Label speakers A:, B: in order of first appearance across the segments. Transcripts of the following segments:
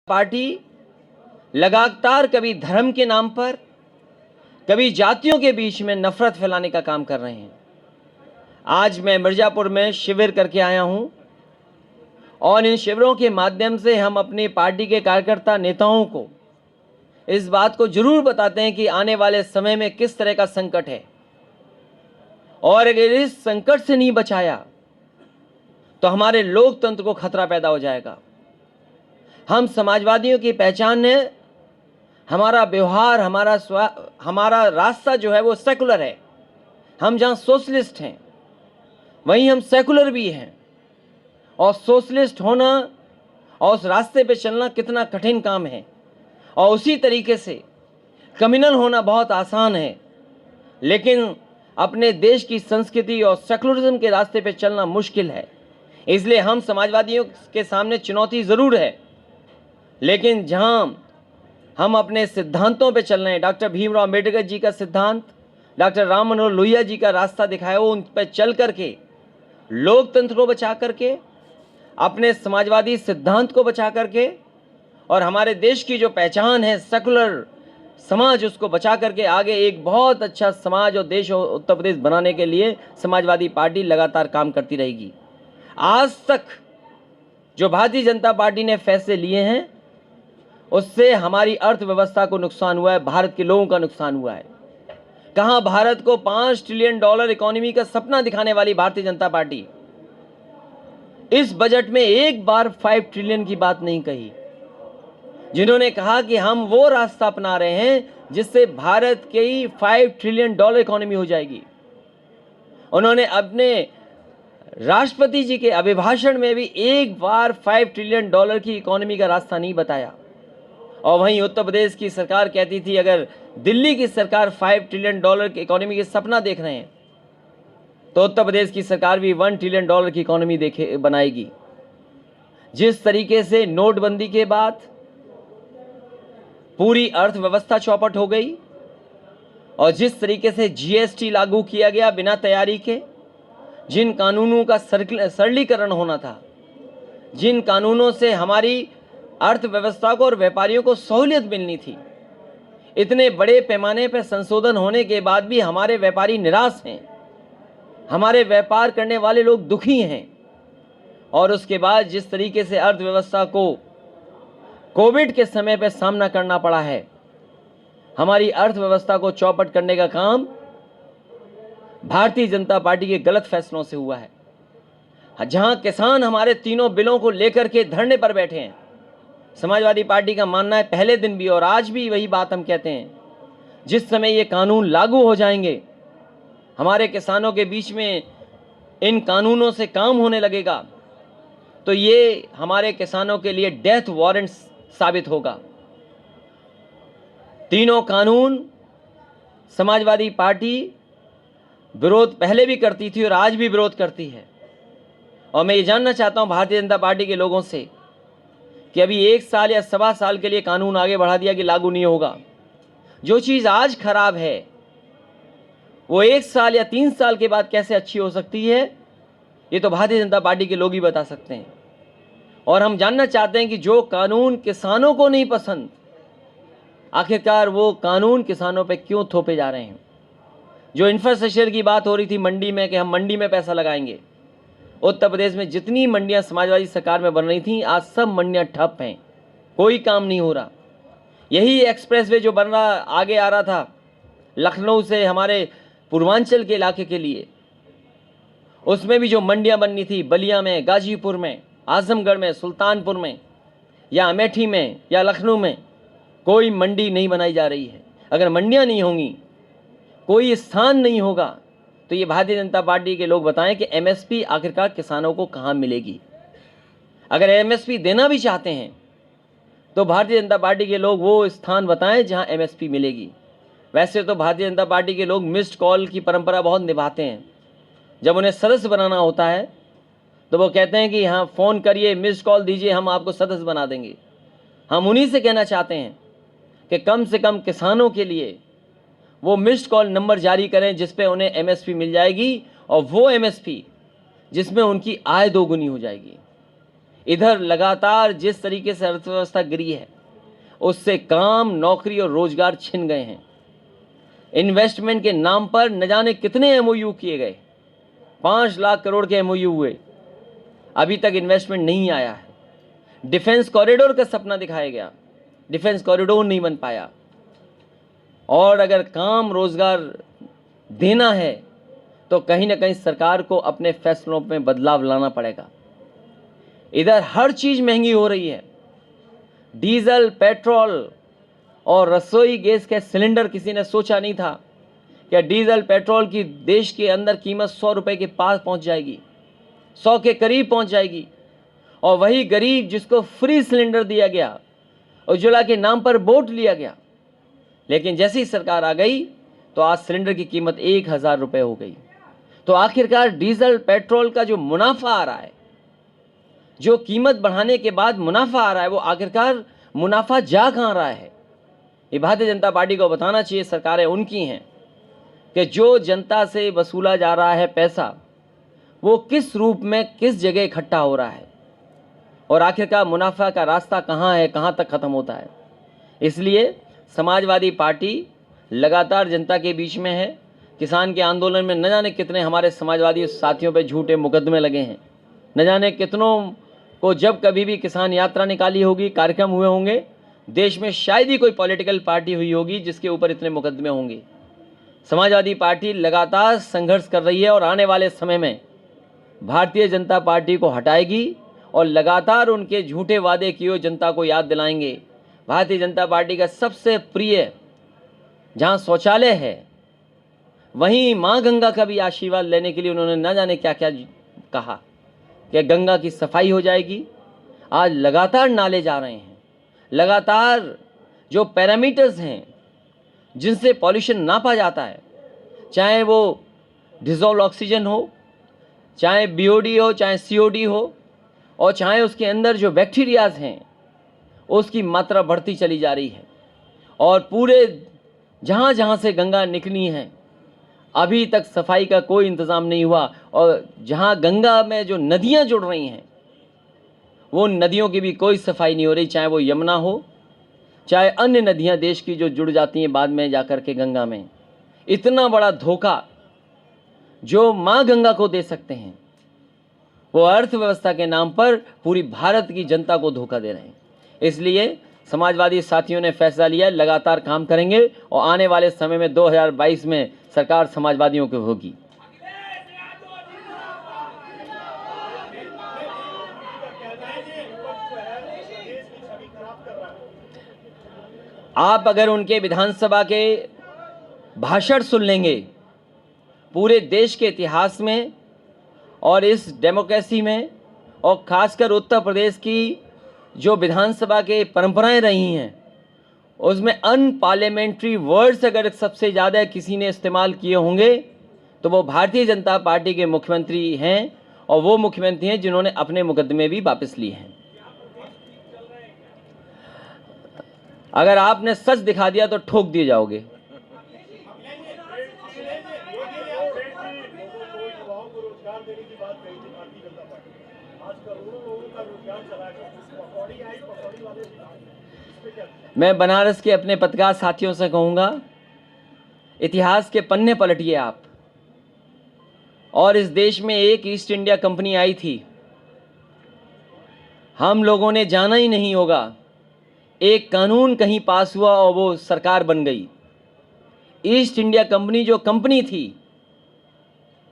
A: Party लगातार कभी धर्म के नाम पर, कभी जातियों के बीच में नफरत फैलाने का काम कर रहे हैं। आज मैं मिर्जापुर में शिविर करके आया हूं और इन शिविरों के माध्यम से हम अपनी पार्टी के कार्यकर्ता नेताओं को इस बात को जरूर बताते हैं कि आने वाले समय में किस तरह का संकट है, और अगर इस संकट से नहीं बचाया तो हमारे लोकतंत्र को खतरा पैदा हो जाएगा। हम समाजवादियों की पहचान है, हमारा व्यवहार, हमारा रास्ता जो है वो सेकुलर है। हम जहाँ सोशलिस्ट हैं वहीं हम सेकुलर भी हैं, और सोशलिस्ट होना और उस रास्ते पे चलना कितना कठिन काम है, और उसी तरीके से कम्युनल होना बहुत आसान है। लेकिन अपने देश की संस्कृति और सेकुलरिज्म के रास्ते पे चलना मुश्किल है। इसलिए हम समाजवादियों के सामने चुनौती ज़रूर है, लेकिन जहां हम अपने सिद्धांतों पे चल रहे हैं, डॉक्टर भीमराव अम्बेडकर जी का सिद्धांत, डॉक्टर राम मनोहर लोहिया जी का रास्ता दिखाया, वो उन पर चल करके लोकतंत्र को बचा करके, अपने समाजवादी सिद्धांत को बचा करके, और हमारे देश की जो पहचान है सेकुलर समाज, उसको बचा करके आगे एक बहुत अच्छा समाज और देश और उत्तर प्रदेश बनाने के लिए समाजवादी पार्टी लगातार काम करती रहेगी। आज तक जो भारतीय जनता पार्टी ने फैसले लिए हैं उससे हमारी अर्थव्यवस्था को नुकसान हुआ है, भारत के लोगों का नुकसान हुआ है। कहां भारत को $5 ट्रिलियन इकोनॉमी का सपना दिखाने वाली भारतीय जनता पार्टी इस बजट में एक बार 5 ट्रिलियन की बात नहीं कही। जिन्होंने कहा कि हम वो रास्ता अपना रहे हैं जिससे भारत की $5 ट्रिलियन इकोनॉमी हो जाएगी, उन्होंने अपने राष्ट्रपति जी के अभिभाषण में भी एक बार $5 ट्रिलियन की इकोनॉमी का रास्ता नहीं बताया। और वहीं उत्तर प्रदेश की सरकार कहती थी अगर दिल्ली की सरकार $5 ट्रिलियन की इकोनॉमी के सपना देख रहे हैं तो उत्तर प्रदेश की सरकार भी $1 ट्रिलियन की इकोनॉमी बनाएगी। जिस तरीके से नोटबंदी के बाद पूरी अर्थव्यवस्था चौपट हो गई, और जिस तरीके से जीएसटी लागू किया गया बिना तैयारी के, जिन कानूनों का सरलीकरण होना था, जिन कानूनों से हमारी अर्थव्यवस्था को और व्यापारियों को सहूलियत मिलनी थी, इतने बड़े पैमाने पर संशोधन होने के बाद भी हमारे व्यापारी निराश हैं, हमारे व्यापार करने वाले लोग दुखी हैं। और उसके बाद जिस तरीके से अर्थव्यवस्था को कोविड के समय पर सामना करना पड़ा है, हमारी अर्थव्यवस्था को चौपट करने का काम भारतीय जनता पार्टी के गलत फैसलों से हुआ है। जहां किसान हमारे तीनों बिलों को लेकर के धरने पर बैठे हैं, समाजवादी पार्टी का मानना है पहले दिन भी और आज भी वही बात हम कहते हैं, जिस समय ये कानून लागू हो जाएंगे, हमारे किसानों के बीच में इन कानूनों से काम होने लगेगा, तो ये हमारे किसानों के लिए डेथ वारंट साबित होगा। तीनों कानून समाजवादी पार्टी विरोध पहले भी करती थी और आज भी विरोध करती है। और मैं ये जानना चाहता हूं भारतीय जनता पार्टी के लोगों से कि अभी 1 साल या 1.25 साल के लिए कानून आगे बढ़ा दिया कि लागू नहीं होगा। जो चीज़ आज खराब है वो 1 साल या 3 साल के बाद कैसे अच्छी हो सकती है, ये तो भारतीय जनता पार्टी के लोग ही बता सकते हैं। और हम जानना चाहते हैं कि जो कानून किसानों को नहीं पसंद, आखिरकार वो कानून किसानों पे क्यों थोपे जा रहे हैं। जो इंफ्रास्ट्रक्चर की बात हो रही थी मंडी में कि हम मंडी में पैसा लगाएंगे, उत्तर प्रदेश में जितनी मंडियां समाजवादी सरकार में बन रही थी, आज सब मंडियां ठप हैं, कोई काम नहीं हो रहा। यही एक्सप्रेसवे जो बन रहा आगे आ रहा था लखनऊ से हमारे पूर्वांचल के इलाके के लिए, उसमें भी जो मंडियां बननी थी बलिया में, गाजीपुर में, आजमगढ़ में, सुल्तानपुर में, या अमेठी में, या लखनऊ में, कोई मंडी नहीं बनाई जा रही है। अगर मंडियां नहीं होंगी, कोई स्थान नहीं होगा, तो ये भारतीय जनता पार्टी के लोग बताएं कि एमएसपी आखिरकार किसानों को कहां मिलेगी। अगर एमएसपी देना भी चाहते हैं तो भारतीय जनता पार्टी के लोग वो स्थान बताएं जहां एमएसपी मिलेगी। वैसे तो भारतीय जनता पार्टी के लोग मिस्ड कॉल की परंपरा बहुत निभाते हैं। जब उन्हें सदस्य बनाना होता है तो वो कहते हैं कि हाँ फ़ोन करिए, मिस्ड कॉल दीजिए, हम आपको सदस्य बना देंगे। हम उन्हीं से कहना चाहते हैं कि कम से कम किसानों के लिए वो मिस्ड कॉल नंबर जारी करें जिस पे उन्हें एमएसपी मिल जाएगी, और वो एमएसपी जिसमें उनकी आय दोगुनी हो जाएगी। इधर लगातार जिस तरीके से अर्थव्यवस्था गिरी है, उससे काम, नौकरी और रोजगार छिन गए हैं। इन्वेस्टमेंट के नाम पर न जाने कितने एमओयू किए गए, 5 लाख करोड़ के एमओयू हुए, अभी तक इन्वेस्टमेंट नहीं आया है। डिफेंस कॉरिडोर का सपना दिखाया गया, डिफेंस कॉरिडोर नहीं बन पाया। और अगर काम, रोजगार देना है तो कहीं ना कहीं सरकार को अपने फैसलों में बदलाव लाना पड़ेगा। इधर हर चीज महंगी हो रही है। डीजल, पेट्रोल और रसोई गैस के सिलेंडर, किसी ने सोचा नहीं था कि डीजल पेट्रोल की देश के अंदर कीमत 100 रुपए के पास पहुंच जाएगी, 100 के करीब पहुंच जाएगी। और वही गरीब जिसको फ्री सिलेंडर दिया गया, उज्ज्वला के नाम पर वोट लिया गया, लेकिन जैसी सरकार आ गई तो आज सिलेंडर की कीमत 1000 रुपए हो गई। तो आखिरकार डीजल पेट्रोल का जो मुनाफा आ रहा है, जो कीमत बढ़ाने के बाद मुनाफा आ रहा है, वो आखिरकार मुनाफा जा कहां रहा है? ये भारतीय जनता पार्टी को बताना चाहिए। सरकारें उनकी हैं कि जो जनता से वसूला जा रहा है पैसा, वो किस रूप में, किस जगह इकट्ठा हो रहा है, और आखिरकार मुनाफा का रास्ता कहाँ है, कहाँ तक खत्म होता है। इसलिए समाजवादी पार्टी लगातार जनता के बीच में है। किसान के आंदोलन में न जाने कितने हमारे समाजवादी साथियों पे झूठे मुकदमे लगे हैं, न जाने कितनों को जब कभी भी किसान यात्रा निकाली होगी, कार्यक्रम हुए होंगे, देश में शायद ही कोई पॉलिटिकल पार्टी हुई होगी जिसके ऊपर इतने मुकदमे होंगे। समाजवादी पार्टी लगातार संघर्ष कर रही है और आने वाले समय में भारतीय जनता पार्टी को हटाएगी और लगातार उनके झूठे वादे किए जनता को याद दिलाएंगे। भारतीय जनता पार्टी का सबसे प्रिय जहां शौचालय है, वहीं मां गंगा का भी आशीर्वाद लेने के लिए उन्होंने न जाने क्या क्या कहा कि गंगा की सफाई हो जाएगी। आज लगातार नाले जा रहे हैं, लगातार जो पैरामीटर्स हैं जिनसे पॉल्यूशन नापा जाता है, चाहे वो डिजोल्व ऑक्सीजन हो, चाहे बीओडी हो, चाहे सीओडी हो, और चाहे उसके अंदर जो बैक्टीरियाज हैं उसकी मात्रा बढ़ती चली जा रही है। और पूरे जहाँ जहाँ से गंगा निकली है, अभी तक सफाई का कोई इंतज़ाम नहीं हुआ। और जहाँ गंगा में जो नदियाँ जुड़ रही हैं, वो नदियों की भी कोई सफाई नहीं हो रही, चाहे वो यमुना हो, चाहे अन्य नदियाँ देश की जो जुड़ जाती हैं बाद में जाकर के गंगा में। इतना बड़ा धोखा जो माँ गंगा को दे सकते हैं, वो अर्थव्यवस्था के नाम पर पूरी भारत की जनता को धोखा दे रहे हैं। इसलिए समाजवादी साथियों ने फैसला लिया, लगातार काम करेंगे और आने वाले समय में 2022 में सरकार समाजवादियों की होगी। आप अगर उनके विधानसभा के भाषण सुन लेंगे, पूरे देश के इतिहास में और इस डेमोक्रेसी में, और खासकर उत्तर प्रदेश की जो विधानसभा के परंपराएं रही हैं, उसमें अनपार्लियामेंट्री वर्ड्स अगर सबसे ज़्यादा किसी ने इस्तेमाल किए होंगे तो वो भारतीय जनता पार्टी के मुख्यमंत्री हैं, और वो मुख्यमंत्री हैं जिन्होंने अपने मुकदमे भी वापस लिए हैं। अगर आपने सच दिखा दिया तो ठोक दिए जाओगे। मैं बनारस के अपने पत्रकार साथियों से कहूँगा, इतिहास के पन्ने पलटिए आप। और इस देश में एक ईस्ट इंडिया कंपनी आई थी, हम लोगों ने जाना ही नहीं होगा। एक कानून कहीं पास हुआ और वो सरकार बन गई। ईस्ट इंडिया कंपनी जो कंपनी थी,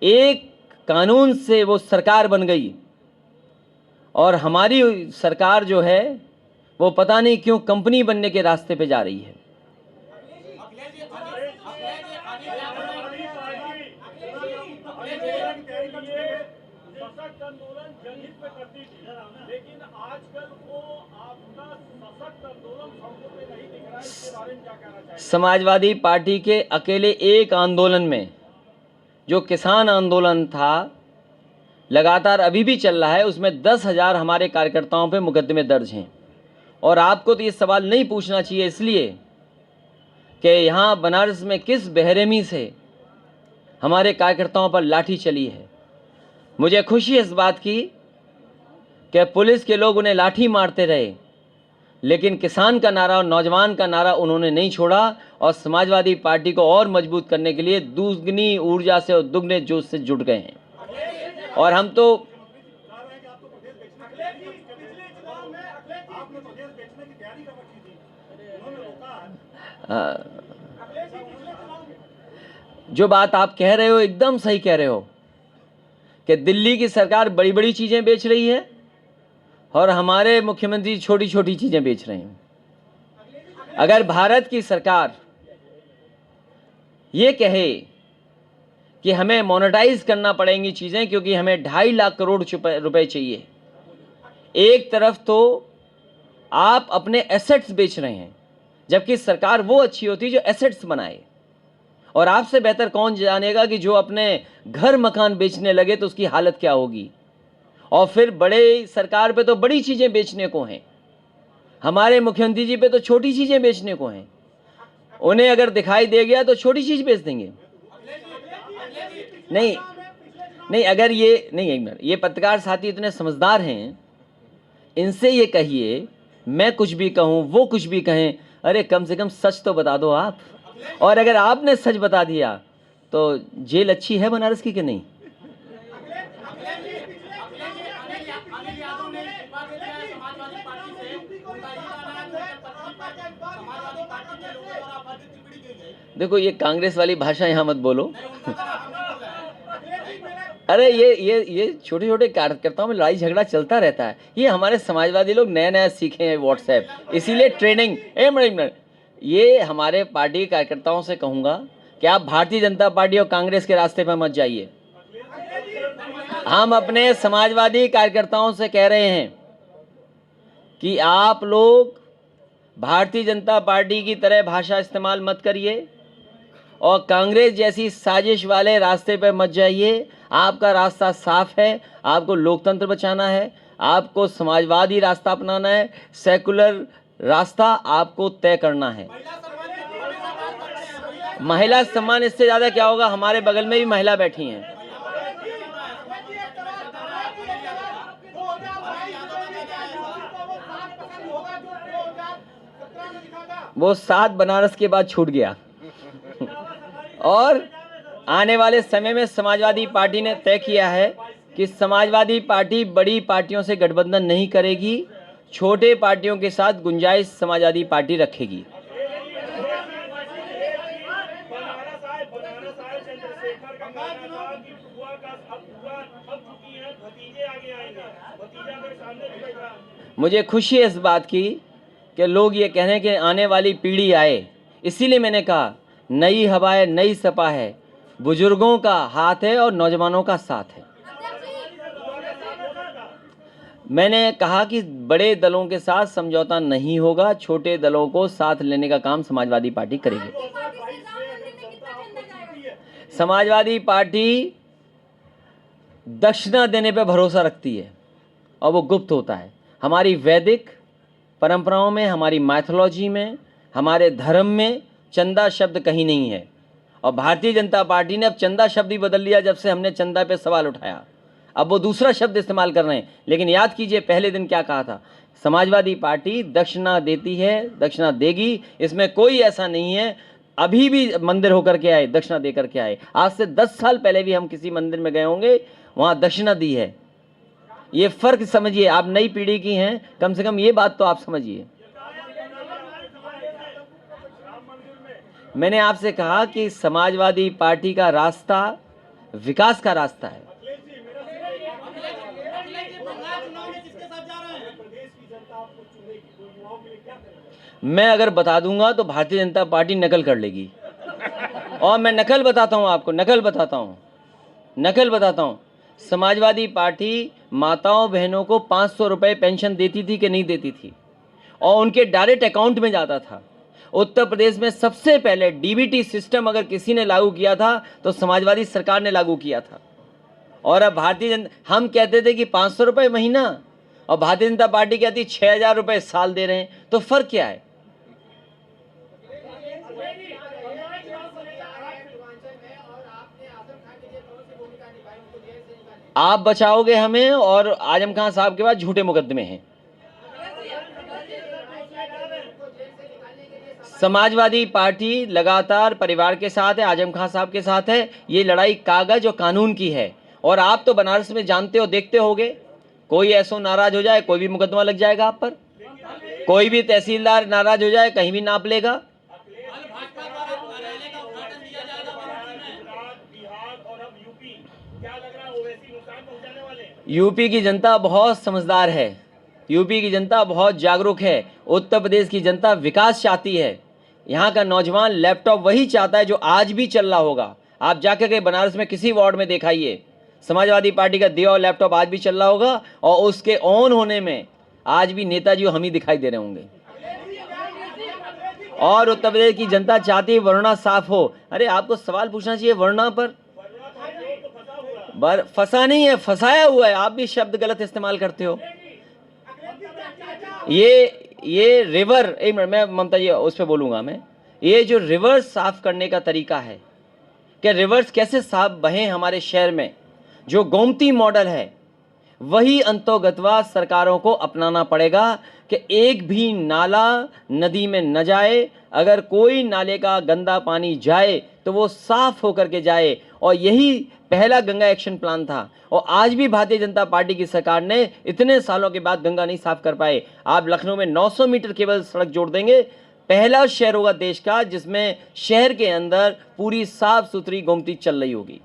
A: एक कानून से वो सरकार बन गई। और हमारी सरकार जो है वो पता नहीं क्यों कंपनी बनने के रास्ते पे जा रही है। समाजवादी पार्टी के अकेले एक आंदोलन में, जो किसान आंदोलन था, लगातार अभी भी चल रहा है, उसमें 10,000 हमारे कार्यकर्ताओं पे मुकदमे दर्ज हैं। और आपको तो ये सवाल नहीं पूछना चाहिए, इसलिए कि यहाँ बनारस में किस बेरहमी से हमारे कार्यकर्ताओं पर लाठी चली है। मुझे खुशी है इस बात की कि पुलिस के लोग उन्हें लाठी मारते रहे, लेकिन किसान का नारा और नौजवान का नारा उन्होंने नहीं छोड़ा और समाजवादी पार्टी को और मजबूत करने के लिए दुगनी ऊर्जा से और दुगने जोश से जुट गए हैं। और हम तो जो बात आप कह रहे हो एकदम सही कह रहे हो कि दिल्ली की सरकार बड़ी बड़ी चीजें बेच रही है और हमारे मुख्यमंत्री छोटी छोटी चीजें बेच रहे हैं। अगर भारत की सरकार ये कहे कि हमें मोनेटाइज करना पड़ेंगी चीजें क्योंकि हमें 2.5 लाख करोड़ रुपए चाहिए, एक तरफ तो आप अपने एसेट्स बेच रहे हैं, जबकि सरकार वो अच्छी होती है जो एसेट्स बनाए। और आपसे बेहतर कौन जानेगा कि जो अपने घर मकान बेचने लगे तो उसकी हालत क्या होगी। और फिर बड़े सरकार पे तो बड़ी चीजें बेचने को हैं, हमारे मुख्यमंत्री जी पे तो छोटी चीजें बेचने को हैं। उन्हें अगर दिखाई दे गया तो छोटी चीज बेच देंगे। नहीं नहीं, अगर ये नहीं, एक मिनट, ये पत्रकार साथी इतने समझदार हैं, इनसे ये कहिए मैं कुछ भी कहूं वो कुछ भी कहें, अरे कम से कम सच तो बता दो आप। और अगर आपने सच बता दिया तो जेल अच्छी है बनारस की कि नहीं? देखो, ये कांग्रेस वाली भाषा यहां मत बोलो। अरे ये छोटे छोटे कार्यकर्ताओं में लड़ाई झगड़ा चलता रहता है। ये हमारे समाजवादी लोग नया नया सीखे हैं व्हाट्सएप, इसीलिए ट्रेनिंग। मिनट, ये हमारे पार्टी के कार्यकर्ताओं से कहूंगा कि आप भारतीय जनता पार्टी और कांग्रेस के रास्ते पर मत जाइए। हम अपने समाजवादी कार्यकर्ताओं से कह रहे हैं कि आप लोग भारतीय जनता पार्टी की तरह भाषा इस्तेमाल मत करिए और कांग्रेस जैसी साजिश वाले रास्ते पर मत जाइए। आपका रास्ता साफ है, आपको लोकतंत्र बचाना है, आपको समाजवादी रास्ता अपनाना है, सेकुलर रास्ता आपको तय करना है। महिला सम्मान इससे ज्यादा क्या होगा? हमारे बगल में भी महिला बैठी हैं। वो 7 बनारस के बाद छूट गया। और आने वाले समय में समाजवादी पार्टी ने तय किया है कि समाजवादी पार्टी बड़ी पार्टियों से गठबंधन नहीं करेगी, छोटे पार्टियों के साथ गुंजाइश समाजवादी पार्टी रखेगी। मुझे खुशी है इस बात की कि लोग ये कह रहे हैं कि आने वाली पीढ़ी आए, इसीलिए मैंने कहा नई हवा है, नई सपा है, बुजुर्गों का हाथ है और नौजवानों का साथ है। मैंने कहा कि बड़े दलों के साथ समझौता नहीं होगा, छोटे दलों को साथ लेने का काम समाजवादी पार्टी करेगी। समाजवादी पार्टी दक्षिणा देने पर भरोसा रखती है और वो गुप्त होता है। हमारी वैदिक परंपराओं में, हमारी माइथोलॉजी में, हमारे धर्म में चंदा शब्द कहीं नहीं है। और भारतीय जनता पार्टी ने अब चंदा शब्द ही बदल लिया जब से हमने चंदा पे सवाल उठाया। अब वो दूसरा शब्द इस्तेमाल कर रहे हैं। लेकिन याद कीजिए पहले दिन क्या कहा था, समाजवादी पार्टी दक्षिणा देती है, दक्षिणा देगी, इसमें कोई ऐसा नहीं है। अभी भी मंदिर होकर के आए, दक्षिणा दे करके आए। आज से 10 साल पहले भी हम किसी मंदिर में गए होंगे, वहां दक्षिणा दी है। ये फर्क समझिए, आप नई पीढ़ी की हैं, कम से कम ये बात तो आप समझिए। मैंने आपसे कहा कि समाजवादी पार्टी का रास्ता विकास का रास्ता है। मैं अगर बता दूंगा तो भारतीय जनता पार्टी नकल कर लेगी। और मैं नकल बताता हूं आपको, नकल बताता हूं। समाजवादी पार्टी माताओं बहनों को 500 रुपए पेंशन देती थी कि नहीं देती थी, और उनके डायरेक्ट अकाउंट में जाता था। उत्तर प्रदेश में सबसे पहले डीबीटी सिस्टम अगर किसी ने लागू किया था तो समाजवादी सरकार ने लागू किया था। और अब हम कहते थे कि 500 रुपए महीना, और भारतीय जनता पार्टी कहती 6000 रुपए साल दे रहे हैं। तो फर्क क्या है? आप बचाओगे हमें और आजम खान साहब के पास झूठे मुकदमे हैं। समाजवादी पार्टी लगातार परिवार के साथ है, आजम खान साहब के साथ है। ये लड़ाई कागज और कानून की है। और आप तो बनारस में जानते हो, देखते होगे, कोई ऐसो नाराज हो जाए कोई भी मुकदमा लग जाएगा आप पर। कोई भी तहसीलदार नाराज हो जाए कहीं भी नाप लेगा। यूपी की जनता बहुत समझदार है, यूपी की जनता बहुत जागरूक है। उत्तर प्रदेश की जनता विकास चाहती है। यहाँ का नौजवान लैपटॉप वही चाहता है जो आज भी चल रहा होगा। आप जाकर के बनारस में किसी वार्ड में दिखाइए, समाजवादी पार्टी का दिया हुआ लैपटॉप आज भी चल रहा होगा और उसके ऑन होने में आज भी नेताजी हम ही दिखाई दे रहे होंगे। और उत्तर प्रदेश की जनता चाहती है वरुणा साफ हो। अरे आपको सवाल पूछना चाहिए वरुणा पर। फंसा नहीं है, फंसाया हुआ है। आप भी शब्द गलत इस्तेमाल करते हो। ये रिवर, एक मिनट मैं ममता जी उस पर बोलूंगा मैं। ये जो रिवर्स साफ करने का तरीका है कि रिवर्स कैसे साफ बहे हमारे शहर में, जो गोमती मॉडल है, वही अंतोगतवा सरकारों को अपनाना पड़ेगा कि एक भी नाला नदी में न जाए। अगर कोई नाले का गंदा पानी जाए तो वो साफ होकर के जाए। और यही पहला गंगा एक्शन प्लान था। और आज भी भारतीय जनता पार्टी की सरकार ने इतने सालों के बाद गंगा नहीं साफ कर पाए। आप लखनऊ में 900 मीटर केवल सड़क जोड़ देंगे, पहला शहर होगा देश का जिसमें शहर के अंदर पूरी साफ सुथरी गोमती चल रही होगी।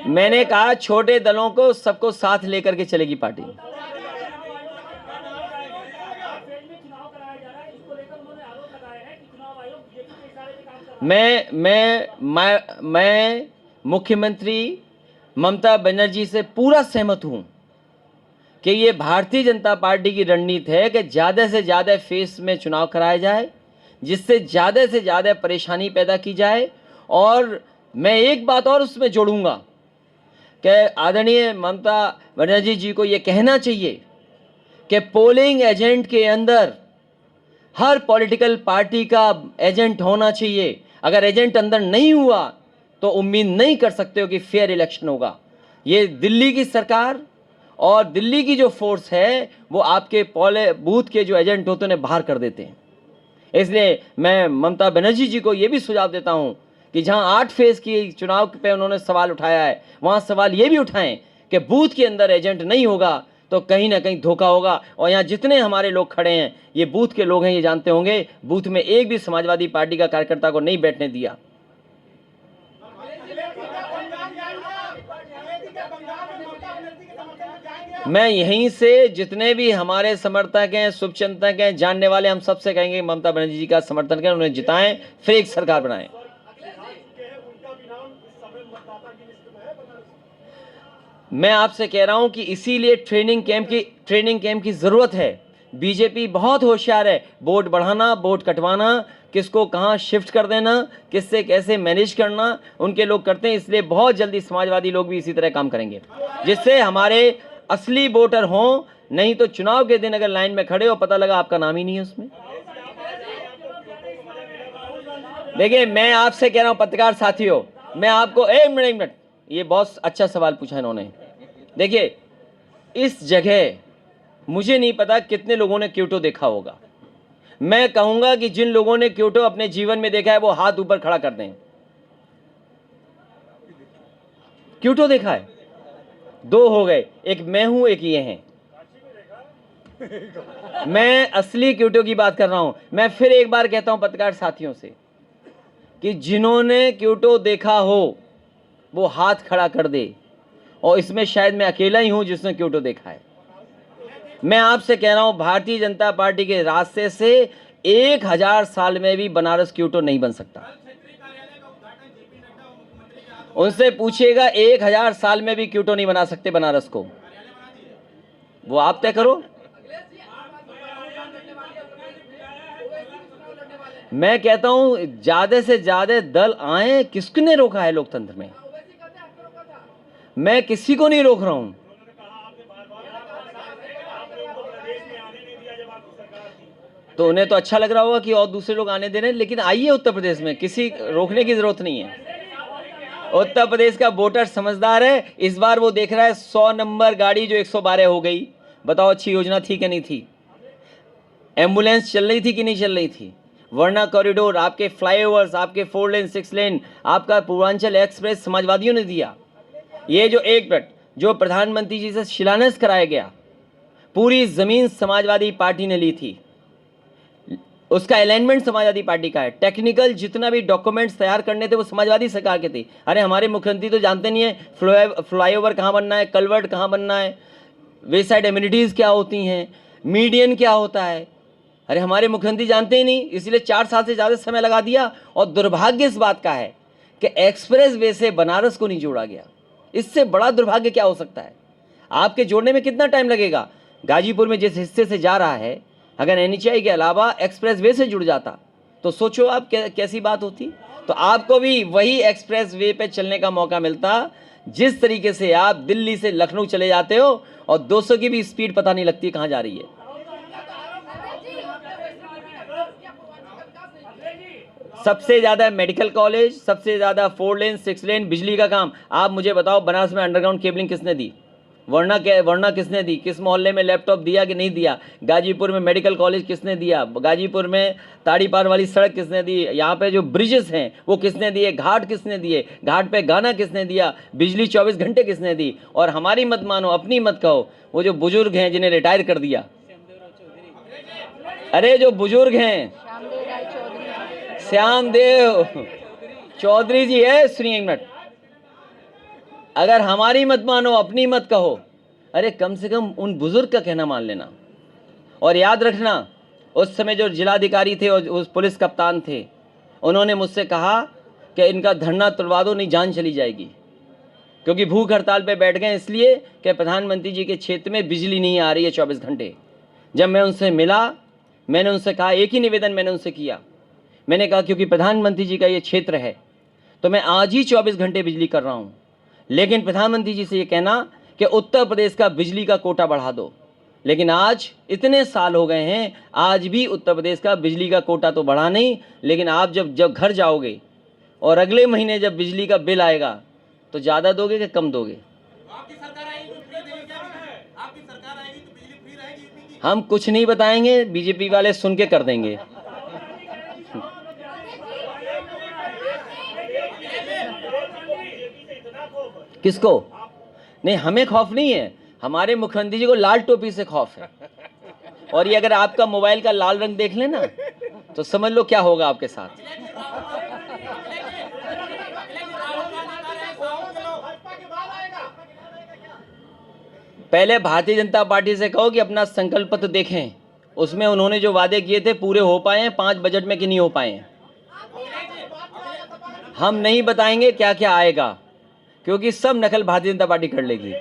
A: मैंने कहा छोटे दलों को सबको साथ लेकर के चलेगी पार्टी। मैं मुख्यमंत्री ममता बनर्जी से पूरा सहमत हूं कि ये भारतीय जनता पार्टी की रणनीति है कि ज़्यादा से ज़्यादा फेस में चुनाव कराया जाए, जिससे ज़्यादा से ज़्यादा परेशानी पैदा की जाए। और मैं एक बात और उसमें जोड़ूंगा कि आदरणीय ममता बनर्जी जी को ये कहना चाहिए कि पोलिंग एजेंट के अंदर हर पॉलिटिकल पार्टी का एजेंट होना चाहिए। अगर एजेंट अंदर नहीं हुआ तो उम्मीद नहीं कर सकते हो कि फेयर इलेक्शन होगा। ये दिल्ली की सरकार और दिल्ली की जो फोर्स है वो आपके बूथ के जो एजेंट होते हैं उन्हें बाहर कर देते हैं। इसलिए मैं ममता बनर्जी जी को ये भी सुझाव देता हूं कि जहां 8 फेज की चुनाव पे उन्होंने सवाल उठाया है, वहां सवाल ये भी उठाएं कि बूथ के अंदर एजेंट नहीं होगा तो कहीं ना कहीं धोखा होगा। और यहाँ जितने हमारे लोग खड़े हैं ये बूथ के लोग हैं, ये जानते होंगे बूथ में एक भी समाजवादी पार्टी का कार्यकर्ता को नहीं बैठने दिया। मैं यहीं से जितने भी हमारे समर्थक हैं, शुभचिंतक हैं, जानने वाले, हम सबसे कहेंगे ममता बनर्जी जी का समर्थन करें, उन्हें जिताएं, फिर एक सरकार बनाएं। मैं आपसे कह रहा हूं कि इसीलिए ट्रेनिंग कैंप की जरूरत है। बीजेपी बहुत होशियार है, वोट बढ़ाना, वोट कटवाना, किसको कहां शिफ्ट कर देना, किससे कैसे मैनेज करना, उनके लोग करते हैं। इसलिए बहुत जल्दी समाजवादी लोग भी इसी तरह काम करेंगे जिससे हमारे असली वोटर हों। नहीं तो चुनाव के दिन अगर लाइन में खड़े हो, पता लगा आपका नाम ही नहीं है उसमें। देखिए मैं आपसे कह रहा हूं पत्रकार साथियों, मैं आपको एक मिनट, ये बहुत अच्छा सवाल पूछा इन्होंने। देखिए इस जगह मुझे नहीं पता कितने लोगों ने क्योटो देखा होगा। मैं कहूंगा कि जिन लोगों ने क्योटो अपने जीवन में देखा है वो हाथ ऊपर खड़ा कर दें। क्योटो देखा है? 2 हो गए, एक मैं हूं, एक ये हैं। मैं असली क्योटो की बात कर रहा हूं। मैं फिर एक बार कहता हूं पत्रकार साथियों से कि जिन्होंने क्योटो देखा हो वो हाथ खड़ा कर दे। और इसमें शायद मैं अकेला ही हूं जिसने क्योटो देखा है। मैं आपसे कह रहा हूं भारतीय जनता पार्टी के रास्ते से 1000 साल में भी बनारस क्योटो नहीं बन सकता। उनसे पूछिएगा 1000 साल में भी क्योटो नहीं बना सकते बनारस को। वो आप तय करो। मैं कहता हूं ज्यादा से ज्यादा दल आए, किसने रोका है लोकतंत्र में? मैं किसी को नहीं रोक रहा हूं। तो उन्हें तो अच्छा लग रहा होगा कि और दूसरे लोग आने दे रहे हैं, लेकिन आइए उत्तर प्रदेश में, किसी रोकने की जरूरत नहीं है। उत्तर प्रदेश का वोटर समझदार है, इस बार वो देख रहा है 100 नंबर गाड़ी जो 112 हो गई। बताओ अच्छी योजना थी कि नहीं थी? एम्बुलेंस चल रही थी कि नहीं चल रही थी? वर्णा कॉरिडोर, आपके फ्लाईओवर्स, आपके 4 लेन 6 लेन, आपका पूर्वांचल एक्सप्रेस समाजवादियों ने दिया। ये जो एक मिनट जो प्रधानमंत्री जी से शिलान्यास कराया गया, पूरी जमीन समाजवादी पार्टी ने ली थी, उसका अलाइनमेंट समाजवादी पार्टी का है। टेक्निकल जितना भी डॉक्यूमेंट्स तैयार करने थे वो समाजवादी सरकार के थे। अरे हमारे मुख्यमंत्री तो जानते नहीं है फ्लाईओवर कहाँ बनना है, कलवर्ट कहाँ बनना है, वे साइड एमिनिटीज़ क्या होती हैं, मीडियन क्या होता है। अरे हमारे मुख्यमंत्री जानते ही नहीं, इसलिए 4 साल से ज़्यादा समय लगा दिया। और दुर्भाग्य इस बात का है कि एक्सप्रेस वे से बनारस को नहीं जोड़ा गया। इससे बड़ा दुर्भाग्य क्या हो सकता है? आपके जोड़ने में कितना टाइम लगेगा? गाजीपुर में जिस हिस्से से जा रहा है, अगर एनएचआई के अलावा एक्सप्रेस वे से जुड़ जाता तो सोचो आप कैसी बात होती। तो आपको भी वही एक्सप्रेस वे पे चलने का मौका मिलता जिस तरीके से आप दिल्ली से लखनऊ चले जाते हो और 200 की भी स्पीड पता नहीं लगती कहाँ जा रही है। सबसे ज़्यादा मेडिकल कॉलेज, सबसे ज़्यादा 4 लेन 6 लेन बिजली का काम। आप मुझे बताओ बनारस में अंडरग्राउंड केबलिंग किसने दी? वर्णा किसने दी? किस मोहल्ले में लैपटॉप दिया कि नहीं दिया? गाजीपुर में मेडिकल कॉलेज किसने दिया? गाजीपुर में ताड़ी पार वाली सड़क किसने दी? यहाँ पे जो ब्रिजेस हैं वो किसने दिए? घाट किसने दिए? घाट पे गाना किसने दिया? बिजली 24 घंटे किसने दी? और हमारी मत मानो, अपनी मत कहो, वो जो बुजुर्ग हैं जिन्हें रिटायर कर दिया, अरे जो बुजुर्ग हैं, श्यामदेव चौधरी जी है, सुनिए एक मिनट, अगर हमारी मत मानो, अपनी मत कहो, अरे कम से कम उन बुजुर्ग का कहना मान लेना। और याद रखना, उस समय जो जिलाधिकारी थे और उस पुलिस कप्तान थे, उन्होंने मुझसे कहा कि इनका धरना तुड़वा दो, नहीं जान चली जाएगी, क्योंकि भूख हड़ताल पे बैठ गए इसलिए कि प्रधानमंत्री जी के क्षेत्र में बिजली नहीं आ रही है 24 घंटे। जब मैं उनसे मिला, मैंने उनसे कहा, एक ही निवेदन मैंने उनसे किया, मैंने कहा क्योंकि प्रधानमंत्री जी का ये क्षेत्र है तो मैं आज ही 24 घंटे बिजली कर रहा हूँ, लेकिन प्रधानमंत्री जी से ये कहना कि उत्तर प्रदेश का बिजली का कोटा बढ़ा दो। लेकिन आज इतने साल हो गए हैं, आज भी उत्तर प्रदेश का बिजली का कोटा तो बढ़ा नहीं। लेकिन आप जब घर जाओगे और अगले महीने जब बिजली का बिल आएगा तो ज़्यादा दोगे कि कम दोगे? आपकी सरकार आएगी तो बिजली फ्री रहेगी। हम कुछ नहीं बताएंगे, बीजेपी वाले सुन के कर देंगे। किसको? नहीं, हमें खौफ नहीं है, हमारे मुख्यमंत्री जी को लाल टोपी से खौफ है। और ये अगर आपका मोबाइल का लाल रंग देख लेना तो समझ लो क्या होगा आपके साथ। पहले भारतीय जनता पार्टी से कहो कि अपना संकल्प पत्र देखें, उसमें उन्होंने जो वादे किए थे पूरे हो पाए हैं 5 बजट में कि नहीं हो पाए हैं। हम नहीं बताएंगे क्या क्या आएगा, क्योंकि सब नकल भारतीय जनता पार्टी कर लेगी।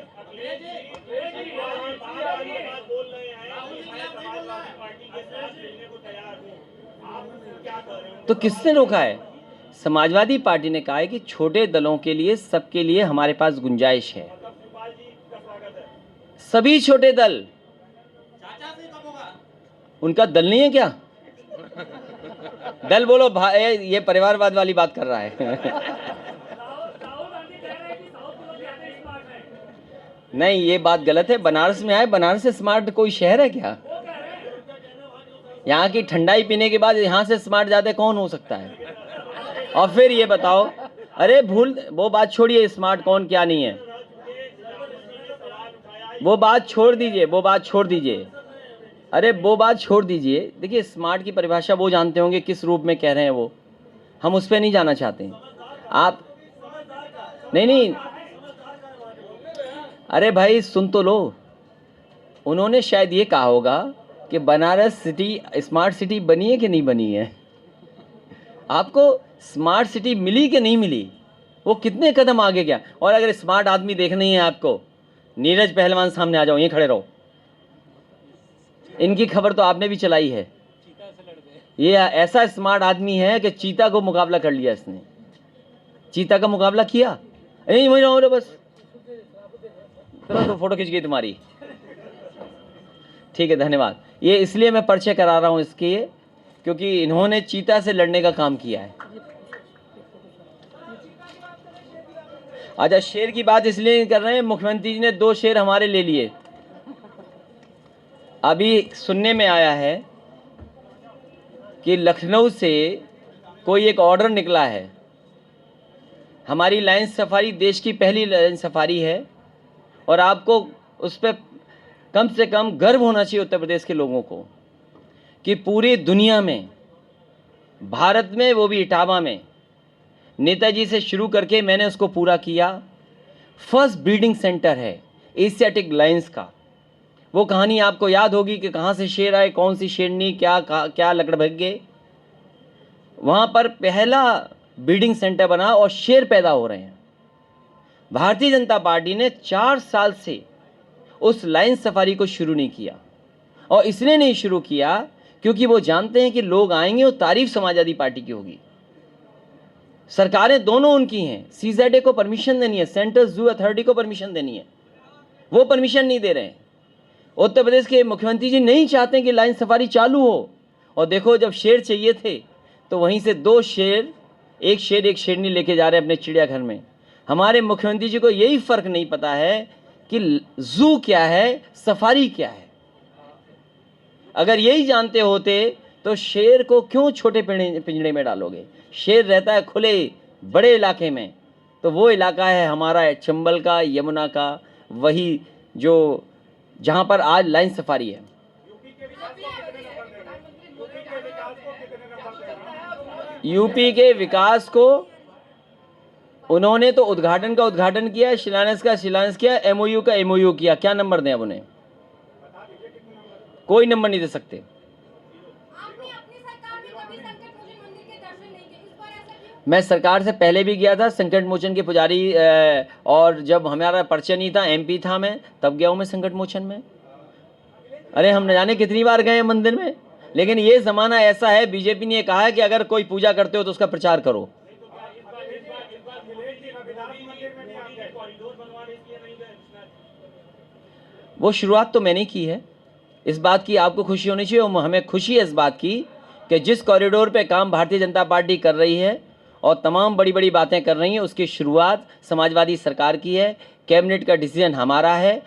A: तो किसने रोका है? समाजवादी पार्टी ने कहा है कि छोटे दलों के लिए, सबके लिए हमारे पास गुंजाइश है। सभी छोटे दल, उनका दल नहीं है क्या? दल बोलो भाई, ये परिवारवाद वाली बात कर रहा है। नहीं, ये बात गलत है। बनारस में आए, बनारस से स्मार्ट कोई शहर है क्या? यहाँ की ठंडाई पीने के बाद यहाँ से स्मार्ट ज्यादा कौन हो सकता है? और फिर ये बताओ, अरे वो बात छोड़िए, स्मार्ट कौन क्या नहीं है, वो बात छोड़ दीजिए, वो बात छोड़ दीजिए, अरे वो बात छोड़ दीजिए। देखिए, स्मार्ट की परिभाषा वो जानते होंगे किस रूप में कह रहे हैं वो, हम उस पर नहीं जाना चाहते। आप नहीं, अरे भाई सुन तो लो, उन्होंने शायद ये कहा होगा कि बनारस सिटी स्मार्ट सिटी बनी है कि नहीं बनी है। आपको स्मार्ट सिटी मिली कि नहीं मिली, वो कितने कदम आगे गया। और अगर स्मार्ट आदमी देखना ही है आपको, नीरज पहलवान सामने आ जाओ, यहीं खड़े रहो, इनकी खबर तो आपने भी चलाई है। ये ऐसा स्मार्ट आदमी है कि चीता को मुकाबला कर लिया इसने, चीता का मुकाबला किया। यहीं वहीं रहो बस, तो फोटो खींच गई तुम्हारी। ठीक है, धन्यवाद। ये इसलिए मैं परिचय करा रहा हूँ इसके, क्योंकि इन्होंने चीता से लड़ने का काम किया है। अच्छा, शेर की बात इसलिए नहीं कर रहे हैं, मुख्यमंत्री जी ने 2 शेर हमारे ले लिए। अभी सुनने में आया है कि लखनऊ से कोई एक ऑर्डर निकला है। हमारी लाइन सफारी देश की पहली लाइन सफारी है और आपको उस पर कम से कम गर्व होना चाहिए उत्तर प्रदेश के लोगों को कि पूरी दुनिया में, भारत में, वो भी इटावा में, नेताजी से शुरू करके मैंने उसको पूरा किया। फर्स्ट ब्रीडिंग सेंटर है एशियाटिक लायंस का। वो कहानी आपको याद होगी कि कहाँ से शेर आए, कौन सी शेरनी, क्या लकड़भग्गे। वहाँ पर पहला ब्रीडिंग सेंटर बना और शेर पैदा हो रहे हैं। भारतीय जनता पार्टी ने 4 साल से उस लाइन सफारी को शुरू नहीं किया, और इसलिए नहीं शुरू किया क्योंकि वो जानते हैं कि लोग आएंगे और तारीफ समाजवादी पार्टी की होगी। सरकारें दोनों उनकी हैं, सीजेडए को परमिशन देनी है, सेंट्रल जू अथॉरिटी को परमिशन देनी है, वो परमिशन नहीं दे रहे हैं। उत्तर प्रदेश के मुख्यमंत्री जी नहीं चाहते कि लाइन सफारी चालू हो। और देखो, जब शेर चाहिए थे तो वहीं से 2 शेर, एक शेरनी लेके जा रहे हैं अपने चिड़ियाघर में। हमारे मुख्यमंत्री जी को यही फर्क नहीं पता है कि जू क्या है, सफारी क्या है। अगर यही जानते होते तो शेर को क्यों छोटे पिंजड़े में डालोगे? शेर रहता है खुले बड़े इलाके में, तो वो इलाका है हमारा चंबल का, यमुना का, वही जो जहां पर आज लाइन सफारी है। यूपी के विकास को उन्होंने तो उद्घाटन किया, शिलान्यास किया, एमओयू का एमओयू किया। क्या नंबर दें अब उन्हें? कोई नंबर नहीं दे सकते। मैं सरकार से पहले भी गया था, संकट मोचन के पुजारी, और जब हमारा परिचय नहीं था, एमपी था मैं, तब गया हूं मैं संकट मोचन में। अरे हम न जाने कितनी बार गए हैं मंदिर में। लेकिन ये जमाना ऐसा है, बीजेपी ने कहा है कि अगर कोई पूजा करते हो तो उसका प्रचार करो। वो शुरुआत तो मैंने की है, इस बात की आपको खुशी होनी चाहिए, और हमें खुशी है इस बात की कि जिस कॉरिडोर पे काम भारतीय जनता पार्टी कर रही है और तमाम बड़ी बड़ी बातें कर रही हैं, उसकी शुरुआत समाजवादी सरकार की है। कैबिनेट का डिसीजन हमारा है,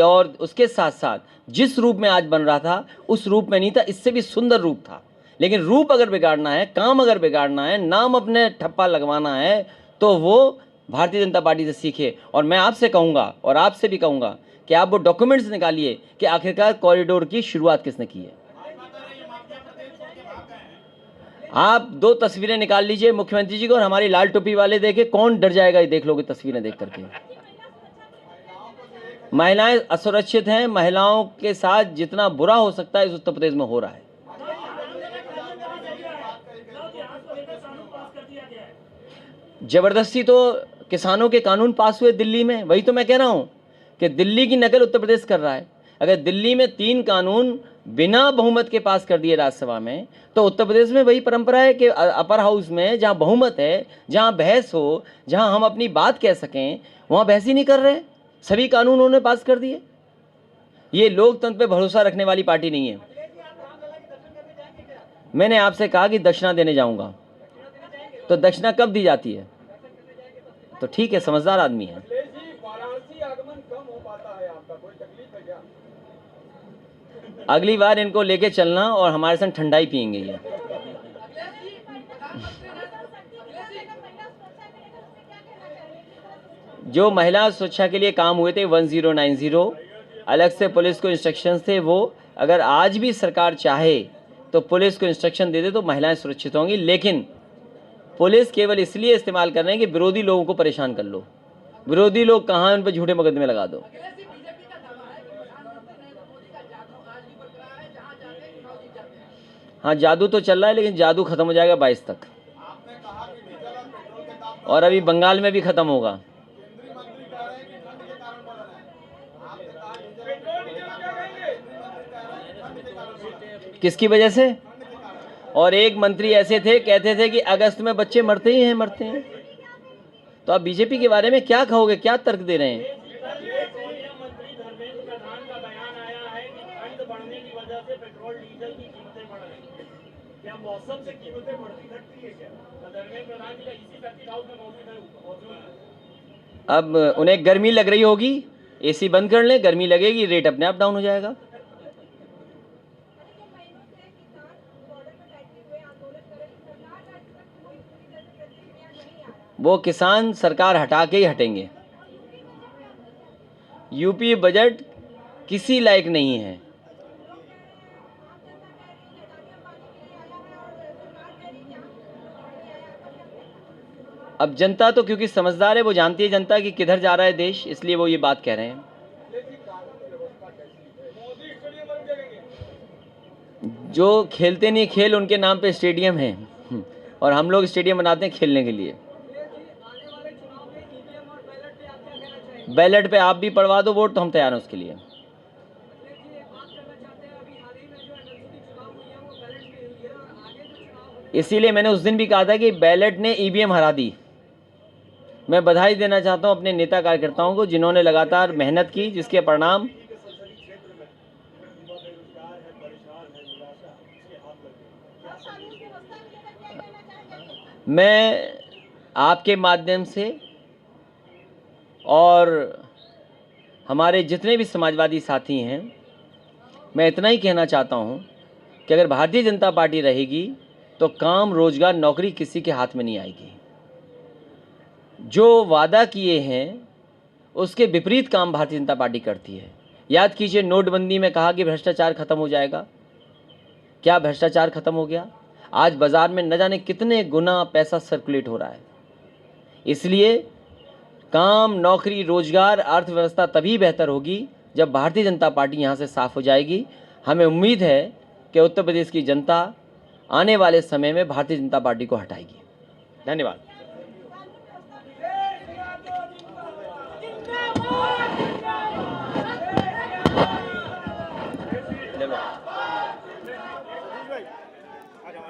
A: और उसके साथ साथ जिस रूप में आज बन रहा था उस रूप में नहीं था, इससे भी सुंदर रूप था। लेकिन रूप अगर बिगाड़ना है, काम अगर बिगाड़ना है, नाम अपने ठप्पा लगवाना है, तो वो भारतीय जनता पार्टी से सीखे। और मैं आपसे कहूँगा और आपसे भी कहूँगा कि आप वो डॉक्यूमेंट्स निकालिए कि आखिरकार कॉरिडोर की शुरुआत किसने की है। आप 2 तस्वीरें निकाल लीजिए मुख्यमंत्री जी को और हमारी लाल टोपी वाले, देखे कौन डर जाएगा ये देख लोगे तस्वीरें देख करके। महिलाएं असुरक्षित हैं, महिलाओं के साथ जितना बुरा हो सकता है इस उत्तर प्रदेश में हो रहा है। जबरदस्ती तो किसानों के कानून पास हुए दिल्ली में, वही तो मैं कह रहा हूं कि दिल्ली की नकल उत्तर प्रदेश कर रहा है। अगर दिल्ली में 3 कानून बिना बहुमत के पास कर दिए राज्यसभा में, तो उत्तर प्रदेश में वही परंपरा है कि अपर हाउस में जहां बहुमत है, जहां बहस हो, जहां हम अपनी बात कह सकें, वहां बहस ही नहीं कर रहे, सभी कानून उन्होंने पास कर दिए। ये लोकतंत्र पे भरोसा रखने वाली पार्टी नहीं है। मैंने आपसे कहा कि दक्षिणा देने जाऊंगा, तो दक्षिणा कब दी जाती है? तो ठीक है, समझदार आदमी है। अगली बार इनको लेके चलना और हमारे साथ ठंडाई पियेंगे ये। जो महिला सुरक्षा के लिए काम हुए थे 1090, अलग से पुलिस को इंस्ट्रक्शंस थे, वो अगर आज भी सरकार चाहे तो पुलिस को इंस्ट्रक्शन दे दे तो महिलाएं सुरक्षित होंगी। लेकिन पुलिस केवल इसलिए इस्तेमाल कर रहे हैं कि विरोधी लोगों को परेशान कर लो। विरोधी लोग कहाँ हैं, उन पर झूठे मुकदमे लगा दो। हाँ, जादू तो चल रहा है, लेकिन जादू खत्म हो जाएगा 22 तक, और अभी बंगाल में भी खत्म होगा। किसकी वजह से? और एक मंत्री ऐसे थे, कहते थे कि अगस्त में बच्चे मरते ही हैं, मरते हैं। तो आप बीजेपी के बारे में क्या कहोगे, क्या तर्क दे रहे हैं?
B: वजह से पेट्रोल डीजल की कीमतें बढ़ रही हैं। क्या मौसम से कीमतें बढ़ती घटती है क्या? धर्मेंद्र प्रधान जी का इसी सर्किट हाउस में मौजूद है।
A: अब उन्हें गर्मी लग रही होगी, एसी बंद कर लें, गर्मी लगेगी, रेट अपने आप डाउन हो जाएगा। वो किसान सरकार हटा के ही हटेंगे। यूपी बजट किसी लायक नहीं है। अब जनता तो क्योंकि समझदार है, वो जानती है जनता कि किधर जा रहा है देश, इसलिए वो ये बात कह रहे हैं। जो खेलते नहीं खेल, उनके नाम पे स्टेडियम है, और हम लोग स्टेडियम बनाते हैं खेलने के लिए। बैलेट पे आप भी पड़वा दो वोट, तो हम तैयार हैं उसके लिए। इसीलिए मैंने उस दिन भी कहा था कि बैलेट ने ईवीएम हरा दी। मैं बधाई देना चाहता हूं अपने नेता कार्यकर्ताओं को, जिन्होंने लगातार मेहनत की, जिसके परिणाम मैं आपके माध्यम से और हमारे जितने भी समाजवादी साथी हैं, मैं इतना ही कहना चाहता हूं कि अगर भारतीय जनता पार्टी रहेगी तो काम, रोजगार, नौकरी किसी के हाथ में नहीं आएगी। जो वादा किए हैं उसके विपरीत काम भारतीय जनता पार्टी करती है। याद कीजिए, नोटबंदी में कहा कि भ्रष्टाचार खत्म हो जाएगा। क्या भ्रष्टाचार खत्म हो गया? आज बाजार में न जाने कितने गुना पैसा सर्कुलेट हो रहा है। इसलिए काम, नौकरी, रोजगार, अर्थव्यवस्था तभी बेहतर होगी जब भारतीय जनता पार्टी यहाँ से साफ हो जाएगी। हमें उम्मीद है कि उत्तर प्रदेश की जनता आने वाले समय में भारतीय जनता पार्टी को हटाएगी। धन्यवाद।
B: आ जाओ,